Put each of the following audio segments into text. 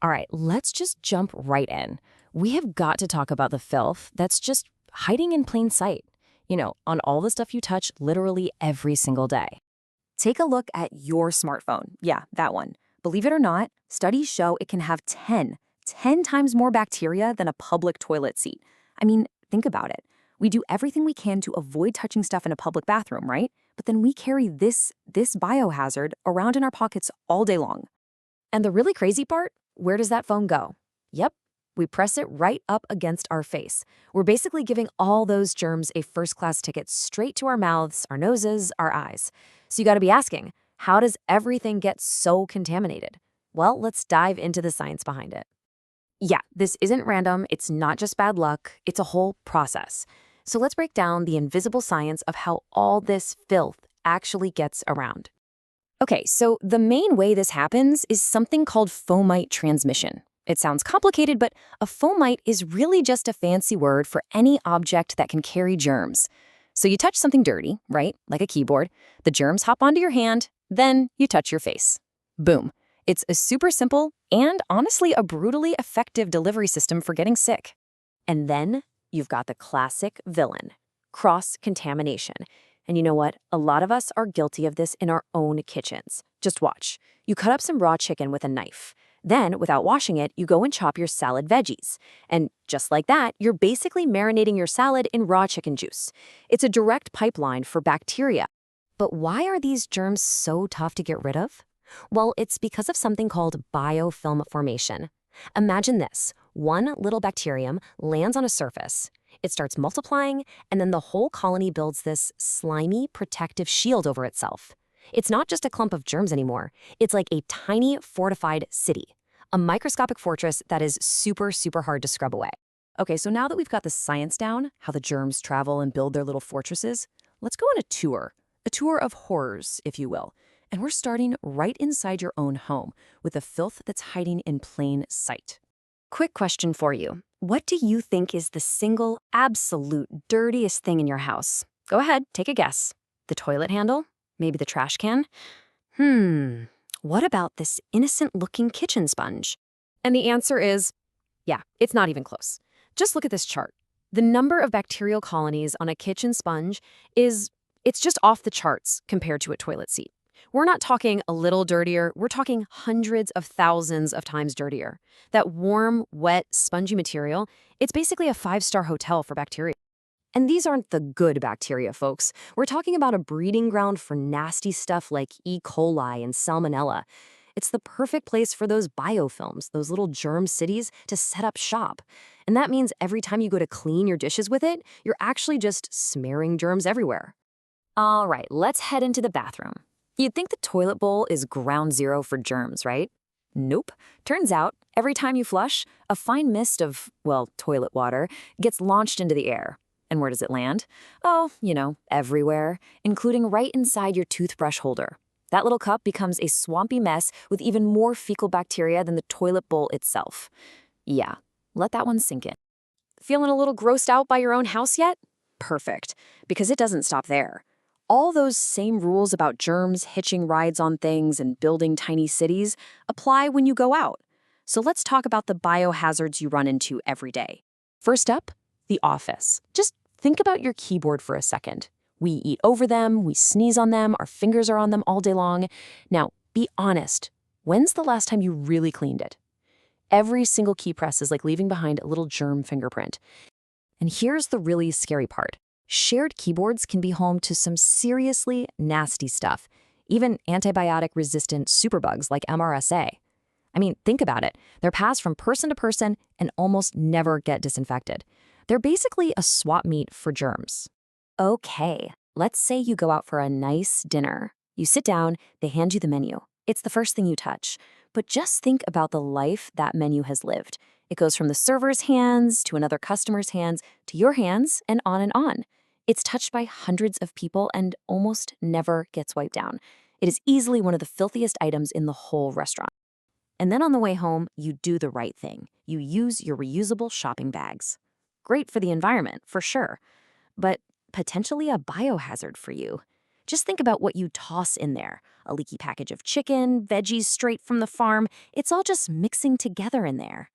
All right, let's just jump right in. We have got to talk about the filth that's just hiding in plain sight. On all the stuff you touch literally every single day. Take a look at your smartphone. Yeah, that one. Believe it or not, studies show it can have 10 times more bacteria than a public toilet seat. I mean, think about it. We do everything we can to avoid touching stuff in a public bathroom, right? But then we carry this biohazard around in our pockets all day long. And the really crazy part, where does that phone go? Yep, we press it right up against our face. We're basically giving all those germs a first-class ticket straight to our mouths, our noses, our eyes. So you got to be asking, how does everything get so contaminated? Well, let's dive into the science behind it. Yeah, this isn't random. It's not just bad luck. It's a whole process. So let's break down the invisible science of how all this filth actually gets around. Okay, so the main way this happens is something called fomite transmission. It sounds complicated, but a fomite is really just a fancy word for any object that can carry germs. So you touch something dirty, right, like a keyboard, the germs hop onto your hand, then you touch your face. Boom. It's a super simple and honestly a brutally effective delivery system for getting sick. And then you've got the classic villain, cross-contamination. And you know what? A lot of us are guilty of this in our own kitchens. Just watch. You cut up some raw chicken with a knife. Then, without washing it, you go and chop your salad veggies. And just like that, you're basically marinating your salad in raw chicken juice. It's a direct pipeline for bacteria. But why are these germs so tough to get rid of? Well, it's because of something called biofilm formation. Imagine this. One little bacterium lands on a surface. It starts multiplying, and then the whole colony builds this slimy, protective shield over itself. It's not just a clump of germs anymore. It's like a tiny, fortified city, a microscopic fortress that is super, super hard to scrub away. Okay, so now that we've got the science down, how the germs travel and build their little fortresses, let's go on a tour of horrors, if you will. And we're starting right inside your own home with the filth that's hiding in plain sight. Quick question for you. What do you think is the single, absolute dirtiest thing in your house? Go ahead, take a guess. The toilet handle? Maybe the trash can? What about this innocent-looking kitchen sponge? And the answer is, yeah, it's not even close. Just look at this chart. The number of bacterial colonies on a kitchen sponge it's just off the charts compared to a toilet seat. We're not talking a little dirtier, we're talking hundreds of thousands of times dirtier. That warm, wet, spongy material, it's basically a 5-star hotel for bacteria. And these aren't the good bacteria, folks. We're talking about a breeding ground for nasty stuff like E. coli and salmonella. It's the perfect place for those biofilms, those little germ cities, to set up shop. And that means every time you go to clean your dishes with it, you're actually just smearing germs everywhere. All right, let's head into the bathroom. You'd think the toilet bowl is ground zero for germs, right? Nope. Turns out, every time you flush, a fine mist of, well, toilet water gets launched into the air. And where does it land? Oh, everywhere, including right inside your toothbrush holder. That little cup becomes a swampy mess with even more fecal bacteria than the toilet bowl itself. Yeah, let that one sink in. Feeling a little grossed out by your own house yet? Perfect, because it doesn't stop there. All those same rules about germs hitching rides on things and building tiny cities apply when you go out. So let's talk about the biohazards you run into every day. First up, the office. Just think about your keyboard for a second. We eat over them, we sneeze on them, our fingers are on them all day long. Now, be honest. When's the last time you really cleaned it? Every single key press is like leaving behind a little germ fingerprint. And here's the really scary part. Shared keyboards can be home to some seriously nasty stuff, even antibiotic-resistant superbugs like MRSA. I mean, think about it. They're passed from person to person and almost never get disinfected. They're basically a swap meet for germs. Okay, let's say you go out for a nice dinner. You sit down, they hand you the menu. It's the first thing you touch. But just think about the life that menu has lived. It goes from the server's hands to another customer's hands to your hands and on and on. It's touched by hundreds of people and almost never gets wiped down. It is easily one of the filthiest items in the whole restaurant. And then on the way home, you do the right thing. You use your reusable shopping bags. Great for the environment, for sure, but potentially a biohazard for you. Just think about what you toss in there. A leaky package of chicken, veggies straight from the farm. It's all just mixing together in there.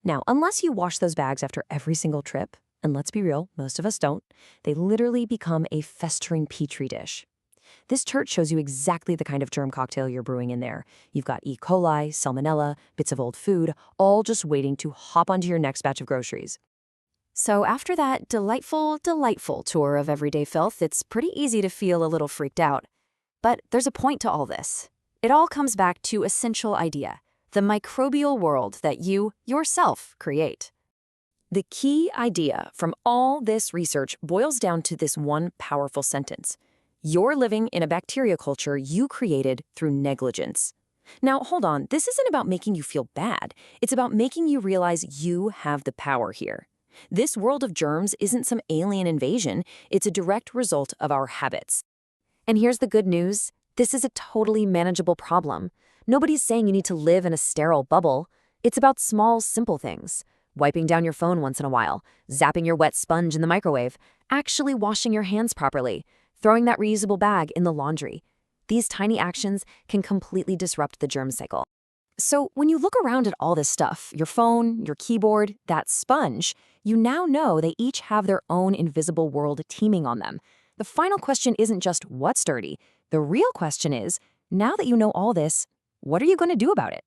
Now, unless you wash those bags after every single trip, and let's be real, most of us don't, they literally become a festering petri dish. This chart shows you exactly the kind of germ cocktail you're brewing in there. You've got E. coli, salmonella, bits of old food, all just waiting to hop onto your next batch of groceries. So after that delightful tour of everyday filth, it's pretty easy to feel a little freaked out. But there's a point to all this. It all comes back to a central idea, the microbial world that you, yourself, create. The key idea from all this research boils down to this one powerful sentence. You're living in a bacteria culture you created through negligence. Now, hold on, this isn't about making you feel bad. It's about making you realize you have the power here. This world of germs isn't some alien invasion. It's a direct result of our habits. And here's the good news. This is a totally manageable problem. Nobody's saying you need to live in a sterile bubble. It's about small, simple things. Wiping down your phone once in a while, zapping your wet sponge in the microwave, actually washing your hands properly, throwing that reusable bag in the laundry. These tiny actions can completely disrupt the germ cycle. So when you look around at all this stuff, your phone, your keyboard, that sponge, you now know they each have their own invisible world teeming on them. The final question isn't just what's dirty. The real question is, now that you know all this, what are you going to do about it?